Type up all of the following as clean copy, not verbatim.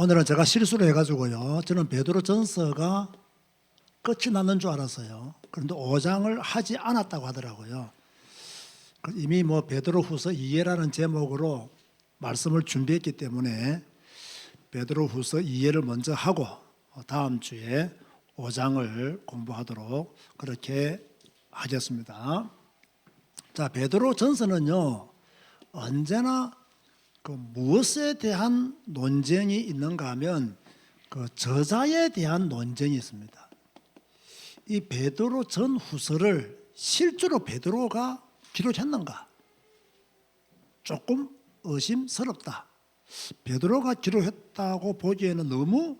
오늘은 제가 실수를 해가지고요. 저는 베드로전서가 끝이 나는 줄 알았어요. 그런데 5장을 하지 않았다고 하더라고요. 이미 베드로후서 2회라는 제목으로 말씀을 준비했기 때문에 베드로후서 2회를 먼저 하고 다음 주에 5장을 공부하도록 그렇게 하겠습니다. 자, 베드로전서는요, 언제나 무엇에 대한 논쟁이 있는가 하면 저자에 대한 논쟁이 있습니다. 이 베드로 전후서를 실제로 베드로가 기록했는가? 조금 의심스럽다. 베드로가 기록했다고 보기에는 너무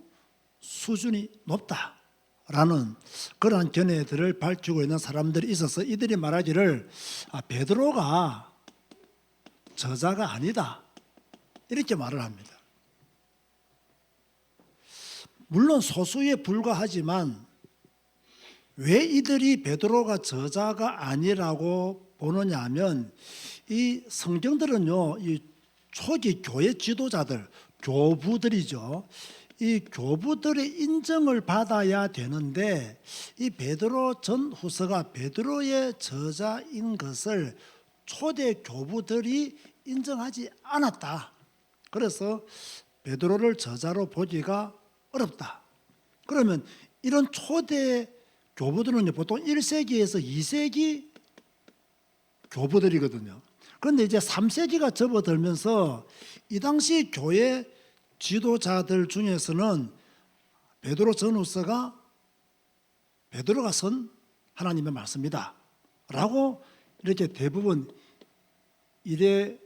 수준이 높다라는 그러한 견해들을 밝히고 있는 사람들이 있어서 이들이 말하기를 베드로가 저자가 아니다, 이렇게 말을 합니다. 물론 소수에 불과하지만 왜 이들이 베드로가 저자가 아니라고 보느냐 하면 이 성경들은요, 이 초기 교회 지도자들, 교부들이죠. 이 교부들의 인정을 받아야 되는데 이 베드로 전후서가 베드로의 저자인 것을 초대 교부들이 인정하지 않았다. 그래서 베드로를 저자로 보기가 어렵다. 그러면 이런 초대 교부들은 보통 1세기에서 2세기 교부들이거든요. 그런데 이제 3세기가 접어들면서 이 당시 교회 지도자들 중에서는 베드로 전후서가 베드로가 쓴 하나님의 말씀이다 라고 이렇게 대부분 이래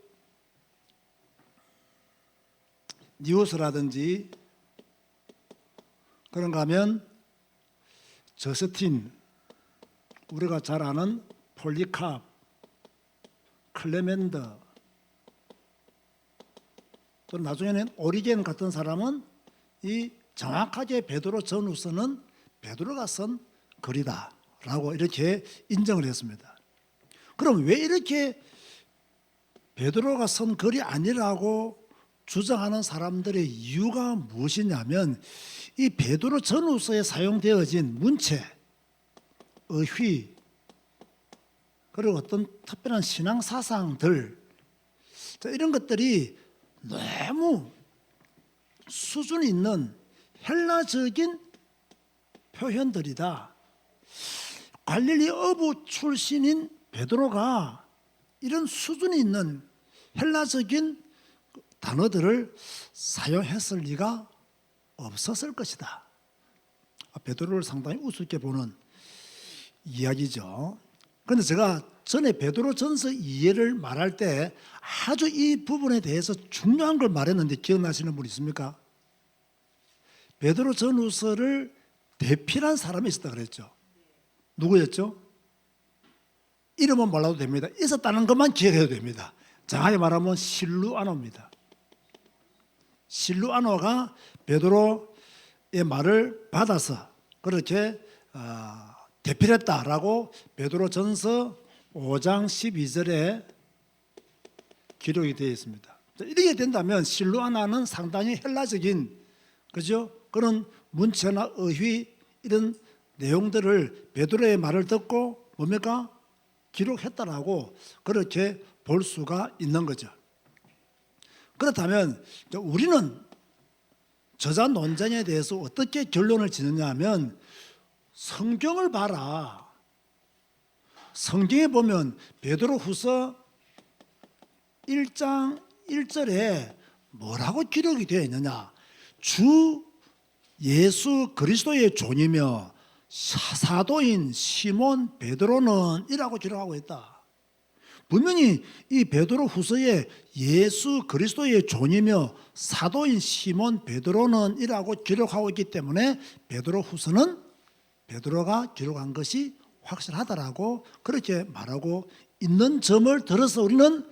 뉴스라든지 그런가 하면 저스틴, 우리가 잘 아는 폴리캅, 클레멘더, 또 나중에는 오리겐 같은 사람은 이 정확하게 베드로 전후서는 베드로가 쓴 글이다라고 이렇게 인정을 했습니다. 그럼 왜 이렇게 베드로가 쓴 글이 아니라고 주장하는 사람들의 이유가 무엇이냐면 이 베드로 전후서에 사용되어진 문체, 의휘, 그리고 어떤 특별한 신앙 사상들, 이런 것들이 너무 수준 있는 헬라적인 표현들이다. 갈릴리 어부 출신인 베드로가 이런 수준이 있는 헬라적인 단어들을 사용했을 리가 없었을 것이다. 베드로를 상당히 우습게 보는 이야기죠. 그런데 제가 전에 베드로 전서 2회를 말할 때 아주 이 부분에 대해서 중요한 걸 말했는데 기억나시는 분 있습니까? 베드로 전후서를 대필한 사람이 있었다 그랬죠. 누구였죠? 이름은 몰라도 됩니다. 있었다는 것만 기억해도 됩니다. 정확히 말하면 실루아노입니다. 실루아노가 베드로의 말을 받아서 그렇게 대필했다라고 베드로 전서 5장 12절에 기록이 되어 있습니다. 이렇게 된다면 실루아나는 상당히 헬라적인, 그죠? 그런 문체나 의휘 이런 내용들을 베드로의 말을 듣고 뭡니까? 기록했다라고 그렇게 볼 수가 있는 거죠. 그렇다면 우리는 저자 논쟁에 대해서 어떻게 결론을 짓느냐 하면 성경을 봐라. 성경에 보면 베드로후서 1장 1절에 뭐라고 기록이 되어 있느냐? 주 예수 그리스도의 종이며 사도인 시몬 베드로는 이라고 기록하고 있다. 분명히 이 베드로후서에 예수 그리스도의 종이며 사도인 시몬 베드로는 이라고 기록하고 있기 때문에 베드로후서는 베드로가 기록한 것이 확실하다라고 그렇게 말하고 있는 점을 들어서 우리는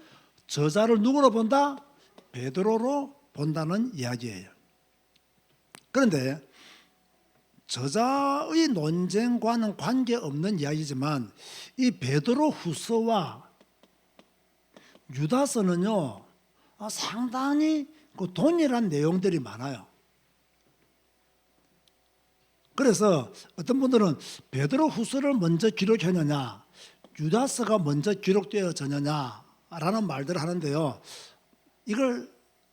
저자를 누구로 본다? 베드로로 본다는 이야기예요. 그런데 저자의 논쟁과는 관계없는 이야기지만 이 베드로후서와 유다서는요 상당히 동일한 내용들이 많아요. 그래서 어떤 분들은 베드로 후서를 먼저 기록했느냐, 유다서가 먼저 기록되어졌느냐라는 말들을 하는데요. 이걸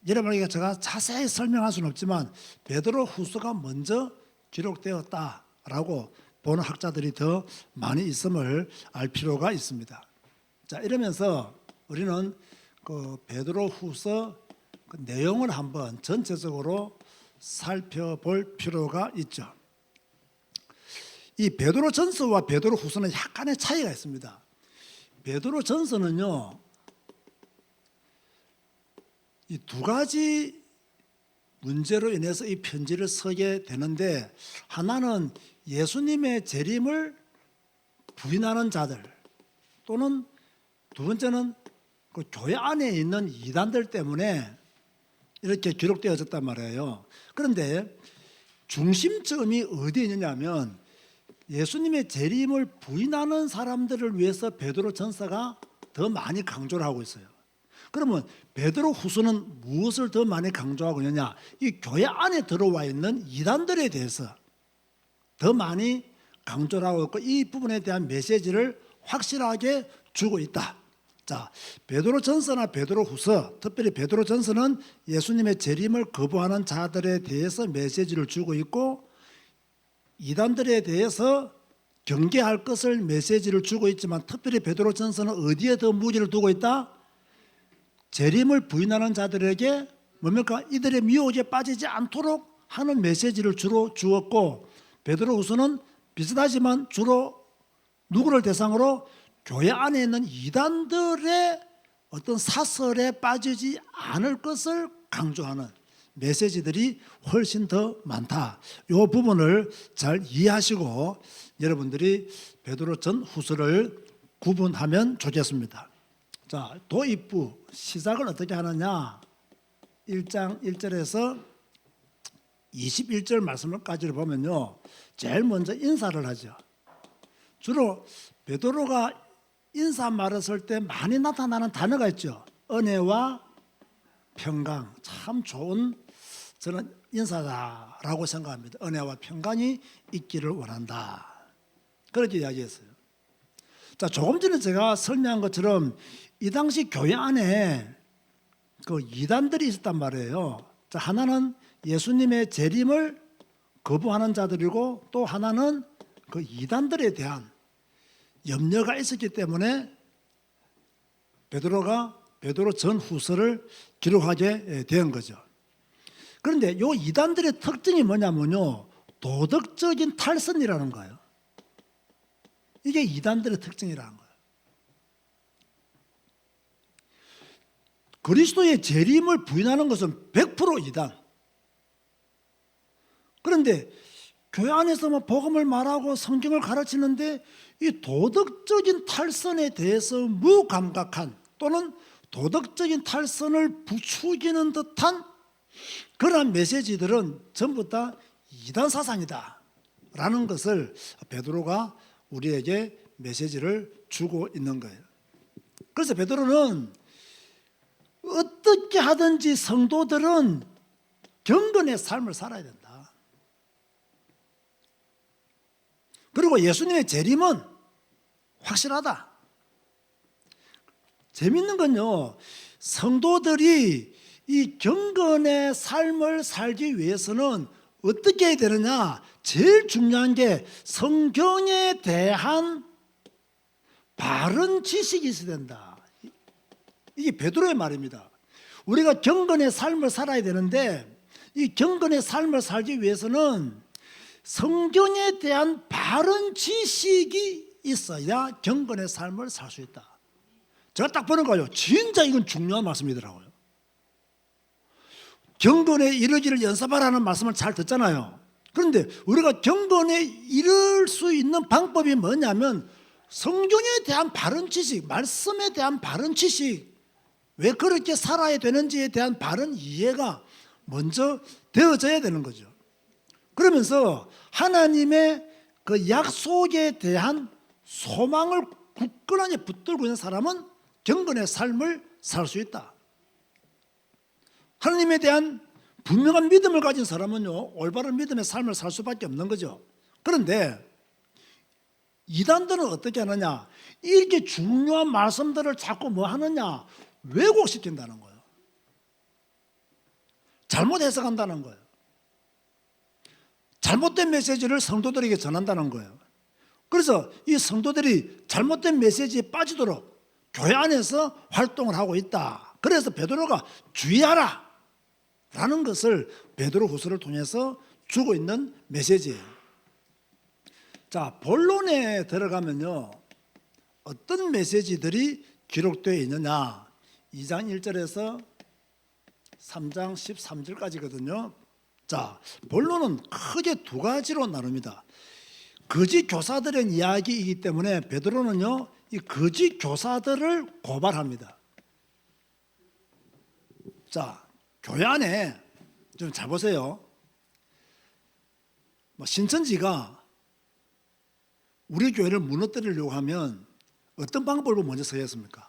여러분에게 제가 자세히 설명할 수는 없지만 베드로 후서가 먼저 기록되었다라고 보는 학자들이 더 많이 있음을 알 필요가 있습니다. 자, 이러면서 우리는 그 베드로 후서 그 내용을 한번 전체적으로 살펴볼 필요가 있죠. 이 베드로 전서와 베드로 후서는 약간의 차이가 있습니다. 베드로 전서는요, 이 두 가지 문제로 인해서 이 편지를 쓰게 되는데, 하나는 예수님의 재림을 부인하는 자들, 또는 두 번째는 그 교회 안에 있는 이단들 때문에 이렇게 기록되어졌단 말이에요. 그런데 중심점이 어디에 있느냐면 예수님의 재림을 부인하는 사람들을 위해서 베드로 전서가 더 많이 강조를 하고 있어요. 그러면 베드로 후서는 무엇을 더 많이 강조하고 있느냐? 이 교회 안에 들어와 있는 이단들에 대해서 더 많이 강조를 하고 있고, 이 부분에 대한 메시지를 확실하게 주고 있다. 자, 베드로 전서나 베드로 후서, 특별히 베드로 전서는 예수님의 재림을 거부하는 자들에 대해서 메시지를 주고 있고, 이단들에 대해서 경계할 것을 메시지를 주고 있지만, 특별히 베드로 전서는 어디에 더 무게를 두고 있다? 재림을 부인하는 자들에게 뭡니까? 이들의 미혹에 빠지지 않도록 하는 메시지를 주로 주었고, 베드로 후서는 비슷하지만 주로 누구를 대상으로? 교회 안에 있는 이단들의 어떤 사설에 빠지지 않을 것을 강조하는 메시지들이 훨씬 더 많다. 이 부분을 잘 이해하시고 여러분들이 베드로 전 후서를 구분하면 좋겠습니다. 자, 도입부 시작을 어떻게 하느냐? 1장 1절에서 21절 말씀까지를 보면요, 제일 먼저 인사를 하죠. 주로 베드로가 인사말을 쓸 때 많이 나타나는 단어가 있죠. 은혜와 평강. 참 좋은 저는 인사다라고 생각합니다. 은혜와 평강이 있기를 원한다. 그렇게 이야기했어요. 자, 조금 전에 제가 설명한 것처럼 이 당시 교회 안에 그 이단들이 있었단 말이에요. 자, 하나는 예수님의 재림을 거부하는 자들이고, 또 하나는 그 이단들에 대한 염려가 있었기 때문에 베드로가 베드로 전 후서를 기록하게 된 거죠. 그런데 이 이단들의 특징이 뭐냐면요, 도덕적인 탈선이라는 거예요. 이게 이단들의 특징이라는 거예요. 그리스도의 재림을 부인하는 것은 100% 이단. 그런데 교회 안에서 복음을 말하고 성경을 가르치는데 이 도덕적인 탈선에 대해서 무감각한, 또는 도덕적인 탈선을 부추기는 듯한 그러한 메시지들은 전부 다 이단 사상이다 라는 것을 베드로가 우리에게 메시지를 주고 있는 거예요. 그래서 베드로는 어떻게 하든지 성도들은 경건의 삶을 살아야 된다. 그리고 예수님의 재림은 확실하다. 재밌는 건요, 성도들이 이 경건의 삶을 살기 위해서는 어떻게 해야 되느냐? 제일 중요한 게 성경에 대한 바른 지식이 있어야 된다. 이게 베드로의 말입니다. 우리가 경건의 삶을 살아야 되는데, 이 경건의 삶을 살기 위해서는 성경에 대한 바른 지식이 있어야 경건의 삶을 살 수 있다. 제가 딱 보는 거예요. 진짜 이건 중요한 말씀이더라고요. 경건에 이르기를 연습하라는 말씀을 잘 듣잖아요. 그런데 우리가 경건에 이를 수 있는 방법이 뭐냐면 성경에 대한 바른 지식, 말씀에 대한 바른 지식, 왜 그렇게 살아야 되는지에 대한 바른 이해가 먼저 되어져야 되는 거죠. 그러면서 하나님의 그 약속에 대한 소망을 굳건하게 붙들고 있는 사람은 경건의 삶을 살 수 있다. 하나님에 대한 분명한 믿음을 가진 사람은요, 올바른 믿음의 삶을 살 수밖에 없는 거죠. 그런데 이단들은 어떻게 하느냐? 이렇게 중요한 말씀들을 자꾸 뭐 하느냐? 왜곡시킨다는 거예요. 잘못 해석한다는 거예요. 잘못된 메시지를 성도들에게 전한다는 거예요. 그래서 이 성도들이 잘못된 메시지에 빠지도록 교회 안에서 활동을 하고 있다. 그래서 베드로가 주의하라 라는 것을 베드로 후서를 통해서 주고 있는 메시지예요. 자, 본론에 들어가면요, 어떤 메시지들이 기록되어 있느냐? 2장 1절에서 3장 13절까지거든요. 자, 본론은 크게 두 가지로 나눕니다. 거짓 교사들의 이야기이기 때문에 베드로는요, 이 거짓 교사들을 고발합니다. 자, 교회 안에 좀 잘 보세요. 신천지가 우리 교회를 무너뜨리려고 하면 어떤 방법을 먼저 쓰겠습니까?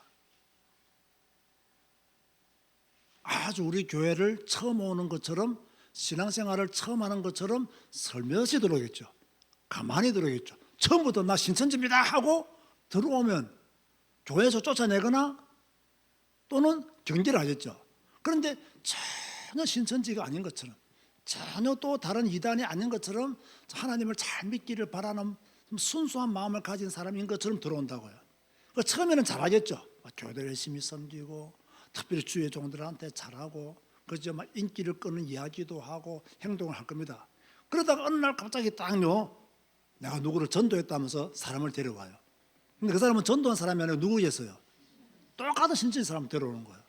아주 우리 교회를 처음 오는 것처럼, 신앙생활을 처음 하는 것처럼 설며시 들어오겠죠. 가만히 들어오겠죠. 처음부터 나 신천지입니다 하고 들어오면 교회에서 쫓아내거나 또는 경계를 하겠죠. 그런데 전혀 신천지가 아닌 것처럼, 전혀 또 다른 이단이 아닌 것처럼 하나님을 잘 믿기를 바라는 순수한 마음을 가진 사람인 것처럼 들어온다고요. 처음에는 잘하겠죠. 교회를 열심히 섬기고 특별히 주의 종들한테 잘하고, 그죠? 인기를 끄는 이야기도 하고 행동을 할 겁니다. 그러다가 어느 날 갑자기 딱요, 내가 누구를 전도했다면서 사람을 데려와요. 근데 그 사람은 전도한 사람이 아니라 누구겠어요? 똑같은 신천지 사람 데려오는 거예요.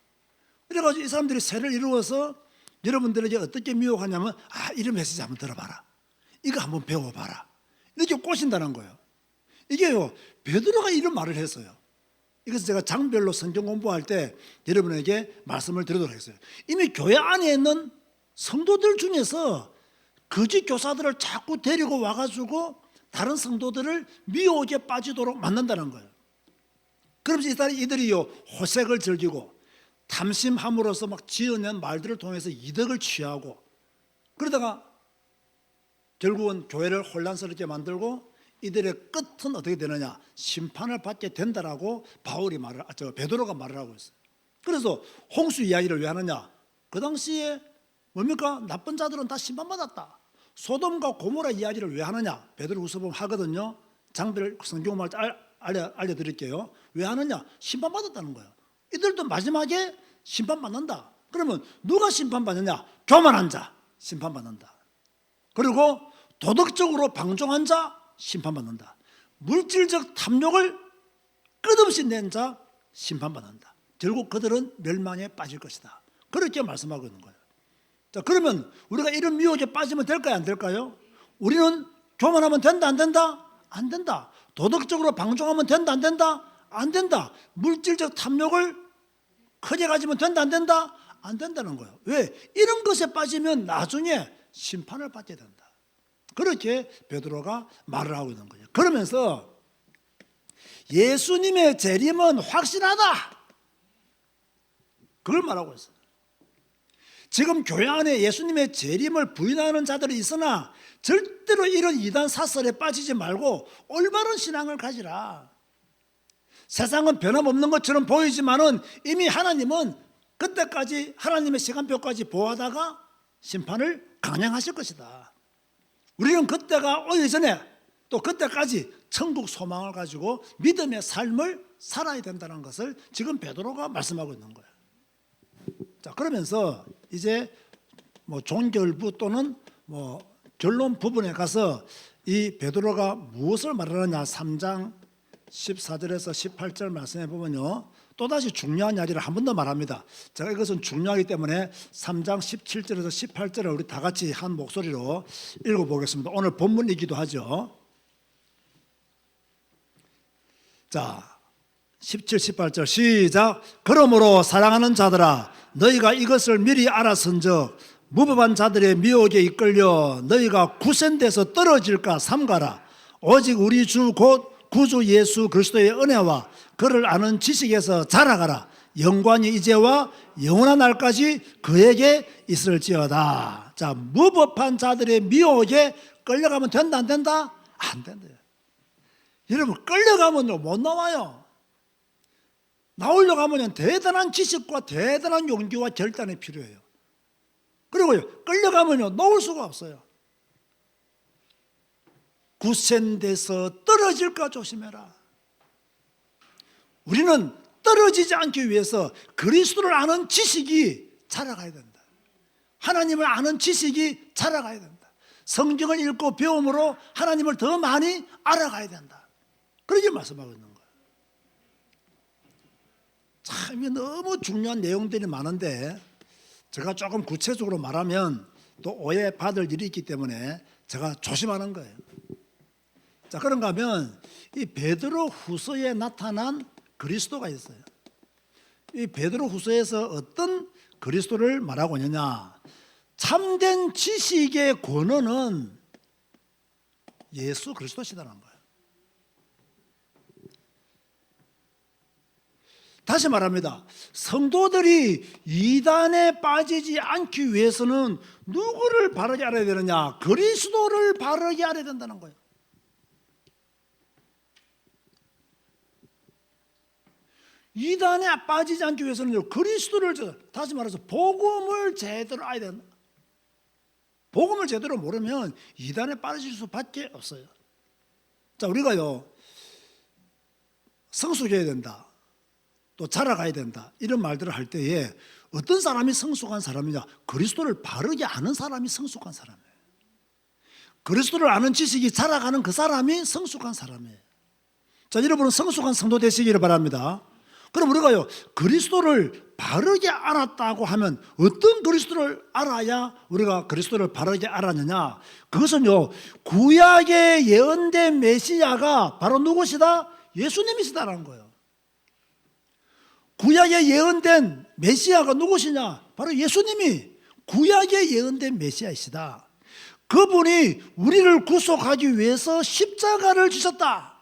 그래가지고 이 사람들이 세를 이루어서 여러분들에게 어떻게 미혹하냐면, 이런 메시지 한번 들어봐라, 이거 한번 배워봐라, 이렇게 꼬신다는 거예요. 이게요, 베드로가 이런 말을 했어요. 이것은 제가 장별로 성경 공부할 때 여러분에게 말씀을 드리도록 하겠어요. 이미 교회 안에 있는 성도들 중에서 거짓 교사들을 자꾸 데리고 와가지고 다른 성도들을 미혹에 빠지도록 만든다는 거예요. 그러면서 이들이요, 호색을 즐기고 탐심함으로써 막 지어낸 말들을 통해서 이득을 취하고, 그러다가 결국은 교회를 혼란스럽게 만들고 이들의 끝은 어떻게 되느냐? 심판을 받게 된다라고 베드로가 말을 하고 있어요. 그래서 홍수 이야기를 왜 하느냐? 그 당시에 뭡니까? 나쁜 자들은 다 심판받았다. 소돔과 고모라 이야기를 왜 하느냐? 베드로후서 보면 하거든요. 장별 성경말 알려드릴게요. 왜 하느냐? 심판받았다는 거예요. 이들도 마지막에 심판받는다. 그러면 누가 심판받느냐? 교만한 자 심판받는다. 그리고 도덕적으로 방종한 자 심판받는다. 물질적 탐욕을 끝없이 낸 자 심판받는다. 결국 그들은 멸망에 빠질 것이다. 그렇게 말씀하고 있는 거예요. 자, 그러면 우리가 이런 미혹에 빠지면 될까요? 안 될까요? 우리는 교만하면 된다? 안 된다? 안 된다. 도덕적으로 방종하면 된다? 안 된다? 안 된다. 물질적 탐욕을 크게 가지면 된다? 안 된다? 안 된다는 거예요. 왜? 이런 것에 빠지면 나중에 심판을 받게 된다. 그렇게 베드로가 말을 하고 있는 거예요. 그러면서 예수님의 재림은 확실하다, 그걸 말하고 있어요. 지금 교회 안에 예수님의 재림을 부인하는 자들이 있으나 절대로 이런 이단 사설에 빠지지 말고 올바른 신앙을 가지라. 세상은 변함없는 것처럼 보이지만은 이미 하나님은 그때까지 하나님의 시간표까지 보호하다가 심판을 강행하실 것이다. 우리는 그때가 오기 전에 또 그때까지 천국 소망을 가지고 믿음의 삶을 살아야 된다는 것을 지금 베드로가 말씀하고 있는 거예요. 자, 그러면서 이제 종결부 또는 결론 부분에 가서 이 베드로가 무엇을 말하느냐, 3장 14절에서 18절 말씀해 보면요, 또다시 중요한 이야기를 한 번 더 말합니다. 제가 이것은 중요하기 때문에 3장 17절에서 18절을 우리 다 같이 한 목소리로 읽어보겠습니다. 오늘 본문이기도 하죠. 자, 17, 18절 시작. 그러므로 사랑하는 자들아, 너희가 이것을 미리 알았은즉 무법한 자들의 미혹에 이끌려 너희가 구센돼서 떨어질까 삼가라. 오직 우리 주 곧 구주 예수 그리스도의 은혜와 그를 아는 지식에서 자라가라. 영광이 이제와 영원한 날까지 그에게 있을지어다. 자, 무법한 자들의 미혹에 끌려가면 된다 안 된다? 안 된대요. 여러분, 끌려가면요 못 나와요. 나오려고 하면 대단한 지식과 대단한 용기와 결단이 필요해요. 그리고요, 끌려가면요 놓을 수가 없어요. 굳센데서 떨어질까 조심해라. 우리는 떨어지지 않기 위해서 그리스도를 아는 지식이 자라가야 된다. 하나님을 아는 지식이 자라가야 된다. 성경을 읽고 배움으로 하나님을 더 많이 알아가야 된다. 그렇게 말씀하고 있는 거예요. 참 너무 중요한 내용들이 많은데 제가 조금 구체적으로 말하면 또 오해받을 일이 있기 때문에 제가 조심하는 거예요. 자, 그런가 하면 이 베드로 후서에 나타난 그리스도가 있어요. 이 베드로 후서에서 어떤 그리스도를 말하고 있느냐? 참된 지식의 권원은 예수 그리스도시다는 거예요. 다시 말합니다. 성도들이 이단에 빠지지 않기 위해서는 누구를 바르게 알아야 되느냐? 그리스도를 바르게 알아야 된다는 거예요. 이단에 빠지지 않기 위해서는 그리스도를, 다시 말해서 복음을 제대로 알아야 된다. 복음을 제대로 모르면 이단에 빠질 수밖에 없어요. 자, 우리가요 성숙해야 된다, 또 자라가야 된다, 이런 말들을 할 때에 어떤 사람이 성숙한 사람이냐? 그리스도를 바르게 아는 사람이 성숙한 사람이에요. 그리스도를 아는 지식이 자라가는 그 사람이 성숙한 사람이에요. 자, 여러분은 성숙한 성도 되시기를 바랍니다. 그럼 우리가요 그리스도를 바르게 알았다고 하면 어떤 그리스도를 알아야 우리가 그리스도를 바르게 알았느냐? 그것은요 구약에 예언된 메시아가 바로 누구시다? 예수님이시다라는 거예요. 구약에 예언된 메시아가 누구시냐? 바로 예수님이 구약에 예언된 메시아이시다. 그분이 우리를 구속하기 위해서 십자가를 지셨다.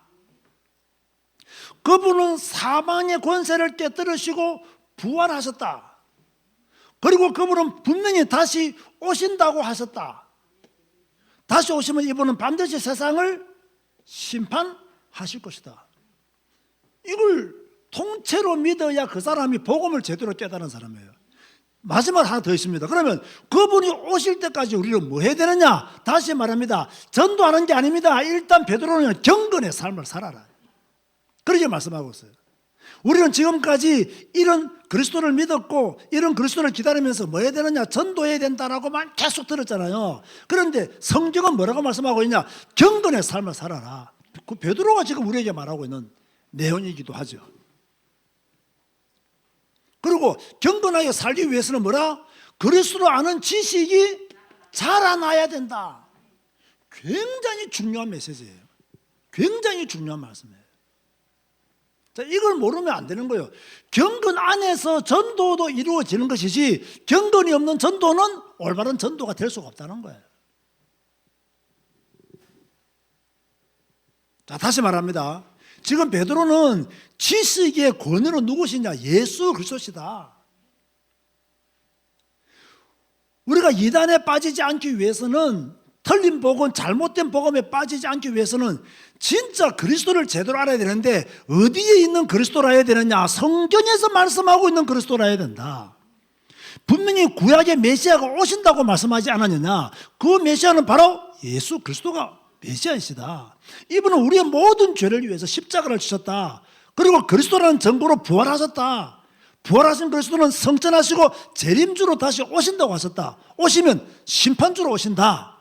그분은 사망의 권세를 깨뜨리시고 부활하셨다. 그리고 그분은 분명히 다시 오신다고 하셨다. 다시 오시면 이분은 반드시 세상을 심판하실 것이다. 이걸 통째로 믿어야 그 사람이 복음을 제대로 깨달은 사람이에요. 마지막 하나 더 있습니다. 그러면 그분이 오실 때까지 우리는 뭐 해야 되느냐? 다시 말합니다. 전도하는 게 아닙니다. 일단 베드로는 경건의 삶을 살아라, 그렇게 말씀하고 있어요. 우리는 지금까지 이런 그리스도를 믿었고 이런 그리스도를 기다리면서 뭐 해야 되느냐? 전도해야 된다라고만 계속 들었잖아요. 그런데 성경은 뭐라고 말씀하고 있냐? 경건의 삶을 살아라. 그 베드로가 지금 우리에게 말하고 있는 내용이기도 하죠. 그리고 경건하게 살기 위해서는 뭐라? 그리스도를 아는 지식이 자라나야 된다. 굉장히 중요한 메시지예요. 굉장히 중요한 말씀이에요. 자, 이걸 모르면 안 되는 거예요. 경건 안에서 전도도 이루어지는 것이지 경건이 없는 전도는 올바른 전도가 될 수가 없다는 거예요. 자, 다시 말합니다. 지금 베드로는 지식의 권위는 누구시냐? 예수 그리스도시다. 우리가 이단에 빠지지 않기 위해서는, 틀린 복음, 잘못된 복음에 빠지지 않기 위해서는 진짜 그리스도를 제대로 알아야 되는데 어디에 있는 그리스도라 해야 되느냐? 성경에서 말씀하고 있는 그리스도라 해야 된다. 분명히 구약의 메시아가 오신다고 말씀하지 않았느냐? 그 메시아는 바로 예수 그리스도가 메시아이시다. 이분은 우리의 모든 죄를 위해서 십자가를 지셨다. 그리고 그리스도라는 정보로 부활하셨다. 부활하신 그리스도는 성천하시고 재림주로 다시 오신다고 하셨다. 오시면 심판주로 오신다.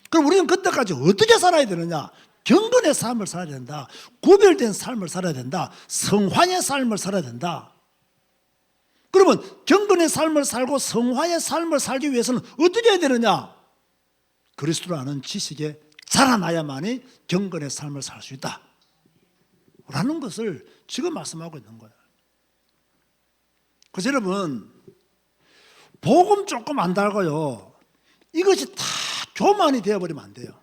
그럼 우리는 그때까지 어떻게 살아야 되느냐? 경건의 삶을 살아야 된다. 구별된 삶을 살아야 된다. 성화의 삶을 살아야 된다. 그러면 경건의 삶을 살고 성화의 삶을 살기 위해서는 어떻게 해야 되느냐? 그리스도를 아는 지식에 자라나야만이 경건의 삶을 살 수 있다 라는 것을 지금 말씀하고 있는 거예요. 그래서 여러분, 복음 조금 안 달고요 이것이 다 교만이 되어버리면 안 돼요.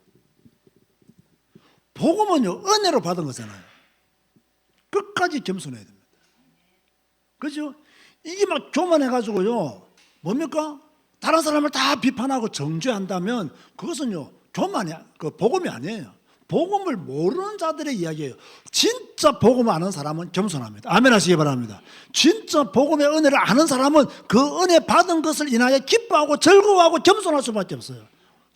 복음은요 은혜로 받은 거잖아요. 끝까지 겸손해야 됩니다. 그렇죠? 이게 막 교만해가지고요. 뭡니까? 다른 사람을 다 비판하고 정죄한다면 그것은요 교만이 그 복음이 아니에요. 복음을 모르는 자들의 이야기예요. 진짜 복음을 아는 사람은 겸손합니다. 아멘 하시기 바랍니다. 진짜 복음의 은혜를 아는 사람은 그 은혜 받은 것을 인하여 기뻐하고 즐거워하고 겸손할 수밖에 없어요.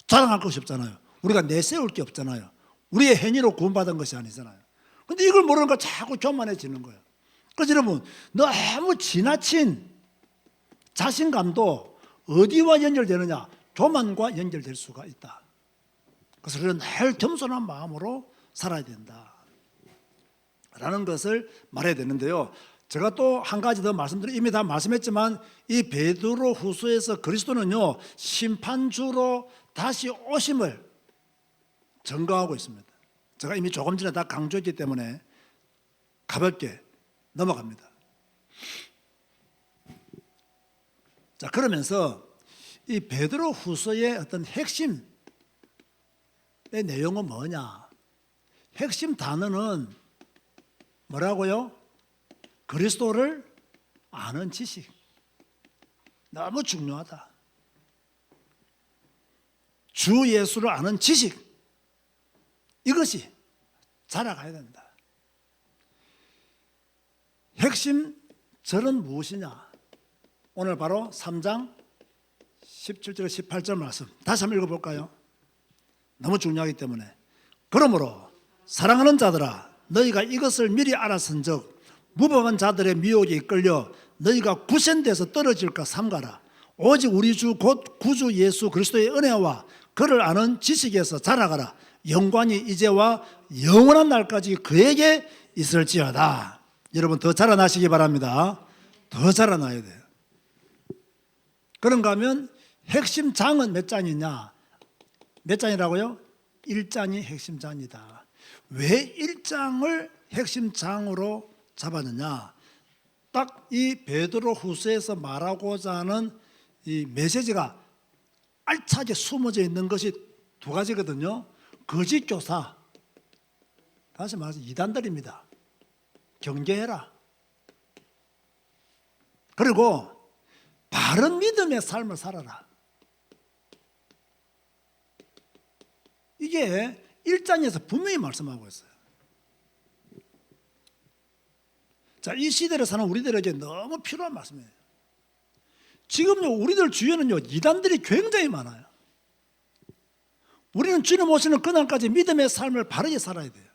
자랑할 것이 없잖아요. 우리가 내세울 게 없잖아요. 우리의 행위로 구원받은 것이 아니잖아요. 근데 이걸 모르니까 자꾸 교만해지는 거예요. 그래서 여러분, 너무 지나친 자신감도 어디와 연결되느냐? 교만과 연결될 수가 있다. 그래서 우리는 늘 겸손한 마음으로 살아야 된다 라는 것을 말해야 되는데요. 제가 또 한 가지 더 말씀드리면 이미 다 말씀했지만 이 베드로 후서에서 그리스도는요 심판주로 다시 오심을 증거하고 있습니다. 제가 이미 조금 전에 다 강조했기 때문에 가볍게 넘어갑니다. 자, 그러면서 이 베드로 후서의 어떤 핵심의 내용은 뭐냐? 핵심 단어는 뭐라고요? 그리스도를 아는 지식. 너무 중요하다. 주 예수를 아는 지식. 이것이 자라가야 된다. 핵심 절은 무엇이냐? 오늘 바로 3장 17절 18절 말씀 다시 한번 읽어볼까요? 너무 중요하기 때문에. 그러므로 사랑하는 자들아 너희가 이것을 미리 알았은즉 무법한 자들의 미혹에 이끌려 너희가 구센돼서 떨어질까 삼가라. 오직 우리 주 곧 구주 예수 그리스도의 은혜와 그를 아는 지식에서 자라가라. 영광이 이제와 영원한 날까지 그에게 있을지어다. 여러분 더 자라나시기 바랍니다. 더 자라나야 돼요. 그런가 하면 핵심 장은 몇 장이냐? 몇 장이라고요? 1장이 핵심 장이다. 왜 1장을 핵심 장으로 잡았느냐? 딱 이 베드로 후서에서 말하고자 하는 이 메시지가 알차게 숨어져 있는 것이 두 가지거든요. 거짓 교사, 다시 말해서 이단들입니다. 경계해라. 그리고 바른 믿음의 삶을 살아라. 이게 1장에서 분명히 말씀하고 있어요. 자, 이 시대를 사는 우리들에게 너무 필요한 말씀이에요. 지금요, 우리들 주위에는요, 이단들이 굉장히 많아요. 우리는 주님 오시는 그날까지 믿음의 삶을 바르게 살아야 돼요.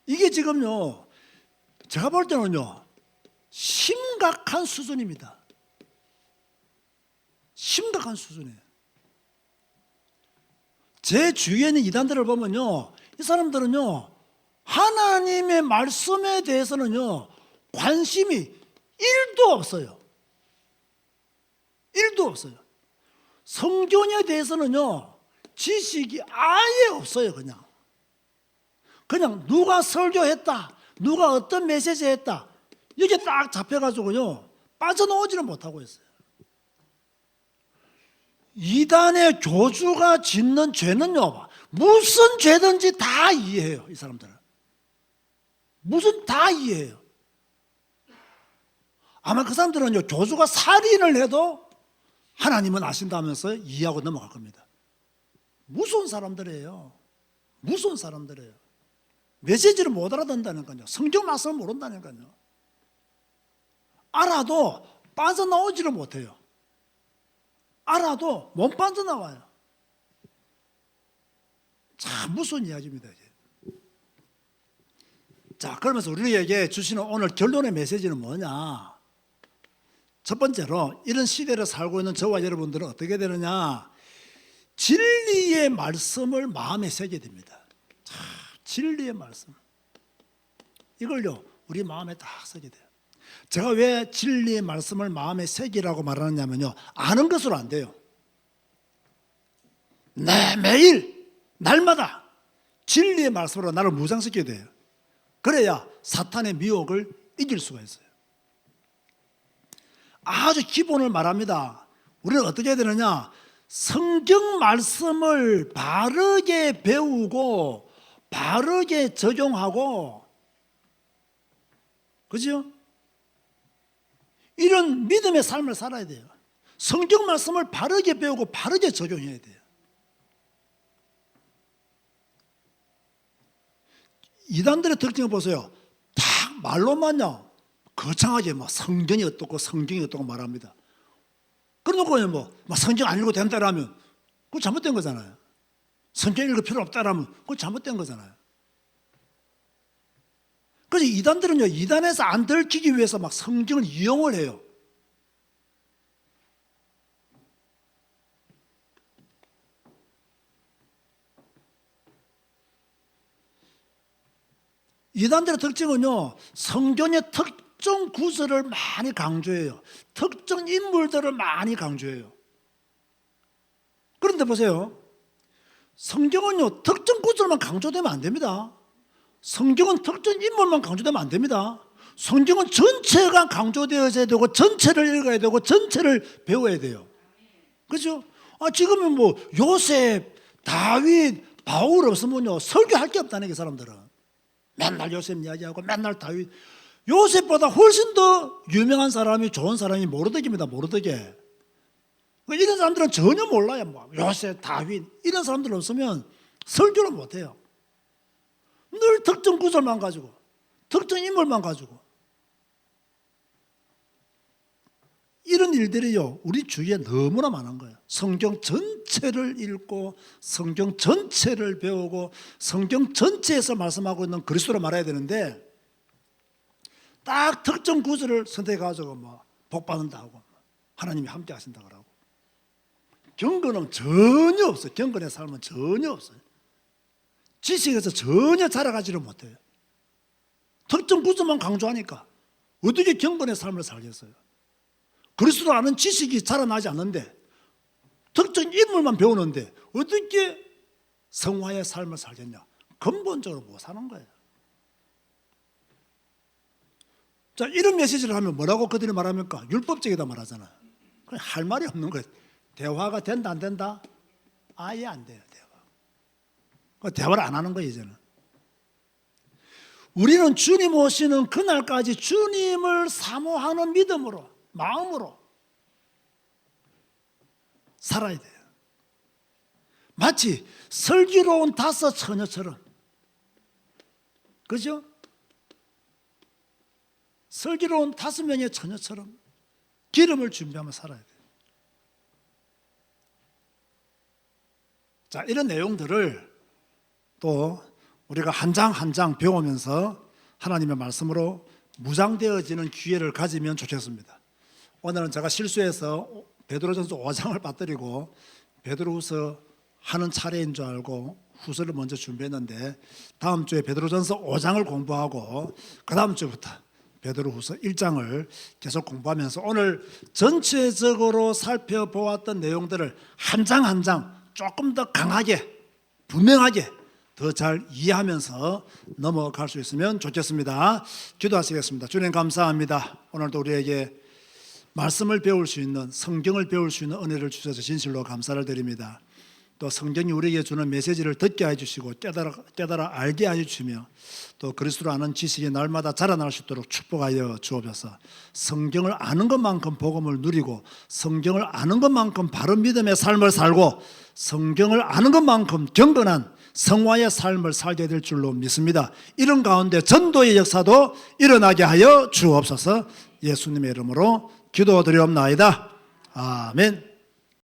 이게 지금요, 제가 볼 때는요, 심각한 수준입니다. 심각한 수준이에요. 제 주위에 있는 이단들을 보면요, 이 사람들은요, 하나님의 말씀에 대해서는요, 관심이 1도 없어요. 1도 없어요. 성경에 대해서는요, 지식이 아예 없어요, 그냥. 그냥 누가 설교했다, 누가 어떤 메시지 했다, 이게 딱 잡혀가지고요, 빠져나오지는 못하고 있어요. 이단의 교주가 짓는 죄는요, 무슨 죄든지 다 이해해요, 이 사람들은. 무슨 다 이해해요. 아마 그 사람들은요, 교주가 살인을 해도 하나님은 아신다면서 이해하고 넘어갈 겁니다. 무서운 사람들이에요. 무서운 사람들이에요. 메시지를 못 알아듣는다니까요. 성경 말씀을 모른다니까요. 알아도 빠져나오지를 못해요. 알아도 못 빠져나와요. 참 무서운 이야기입니다. 이게. 자, 그러면서 우리에게 주시는 오늘 결론의 메시지는 뭐냐? 첫 번째로 이런 시대를 살고 있는 저와 여러분들은 어떻게 되느냐? 진리의 말씀을 마음에 새게 됩니다. 자, 진리의 말씀. 이걸요, 우리 마음에 딱 새게 돼요. 제가 왜 진리의 말씀을 마음에 새기라고 말하느냐면요, 아는 것으로 안 돼요. 매일 날마다 진리의 말씀으로 나를 무장시켜야 돼요. 그래야 사탄의 미혹을 이길 수가 있어요. 아주 기본을 말합니다. 우리는 어떻게 해야 되느냐? 성경 말씀을 바르게 배우고 바르게 적용하고, 그죠? 이런 믿음의 삶을 살아야 돼요. 성경 말씀을 바르게 배우고 바르게 적용해야 돼요. 이단들의 특징을 보세요. 다 말로만요 거창하게 성경이 어떻고 성경이 어떻고 말합니다. 그러놓고 성경 안 읽어도 된다라면 그거 잘못된 거잖아요. 성경 읽을 필요 없다라면 그거 잘못된 거잖아요. 그래서 이단들은요, 이단에서 안 들키기 위해서 막 성경을 이용을 해요. 이단들의 특징은요, 성경의 특정 구절을 많이 강조해요. 특정 인물들을 많이 강조해요. 그런데 보세요. 성경은요, 특정 구절만 강조되면 안 됩니다. 성경은 특정 인물만 강조되면 안 됩니다. 성경은 전체가 강조되어야 되고 전체를 읽어야 되고 전체를 배워야 돼요. 그렇죠? 지금은 요셉, 다윗, 바울 없으면요 설교할 게 없다는 게 사람들은. 맨날 요셉 이야기하고 맨날 다윗. 요셉보다 훨씬 더 유명한 사람이 좋은 사람이 모르드게입니다. 모르드게. 이런 사람들은 전혀 몰라요. 요셉, 다윗 이런 사람들 없으면 설교를 못해요. 늘 특정 구절만 가지고 특정 인물만 가지고 이런 일들이요 우리 주위에 너무나 많은 거예요. 성경 전체를 읽고 성경 전체를 배우고 성경 전체에서 말씀하고 있는 그리스도로 말해야 되는데 딱 특정 구절을 선택해가지고 복 받는다고 하나님이 함께 하신다고 하고 경건은 전혀 없어요. 경건의 삶은 전혀 없어요. 지식에서 전혀 자라가지를 못해요. 특정 구절만 강조하니까 어떻게 경건의 삶을 살겠어요? 그리스도 아는 지식이 자라나지 않는데 특정 인물만 배우는데 어떻게 성화의 삶을 살겠냐? 근본적으로 못 사는 거예요. 자, 이런 메시지를 하면 뭐라고 그들이 말합니까? 율법적이다 말하잖아요. 할 말이 없는 거예요. 대화가 된다 안 된다? 아예 안 돼요. 대화를 안 하는 거예요. 이제는 우리는 주님 오시는 그날까지 주님을 사모하는 믿음으로 마음으로 살아야 돼요. 마치 슬기로운 5 처녀처럼. 그죠? 슬기로운 5명의 처녀처럼 기름을 준비하며 살아야 돼요. 자, 이런 내용들을 또 우리가 한 장 한 장 배우면서 하나님의 말씀으로 무장되어지는 기회를 가지면 좋겠습니다. 오늘은 제가 실수해서 베드로전서 5장을 빠뜨리고 베드로후서 하는 차례인 줄 알고 후서를 먼저 준비했는데 다음 주에 베드로전서 5장을 공부하고 그 다음 주부터 베드로후서 1장을 계속 공부하면서 오늘 전체적으로 살펴보았던 내용들을 한 장 한 장 조금 더 강하게 분명하게 더 잘 이해하면서 넘어갈 수 있으면 좋겠습니다. 기도하시겠습니다. 주님 감사합니다. 오늘도 우리에게 말씀을 배울 수 있는 성경을 배울 수 있는 은혜를 주셔서 진실로 감사를 드립니다. 또 성경이 우리에게 주는 메시지를 듣게 해주시고 깨달아 알게 해주시며 또 그리스도를 아는 지식이 날마다 자라날 수 있도록 축복하여 주옵소서. 성경을 아는 것만큼 복음을 누리고 성경을 아는 것만큼 바른 믿음의 삶을 살고 성경을 아는 것만큼 경건한 성화의 삶을 살게 될 줄로 믿습니다. 이런 가운데 전도의 역사도 일어나게 하여 주옵소서. 예수님의 이름으로 기도드리옵나이다. 아멘.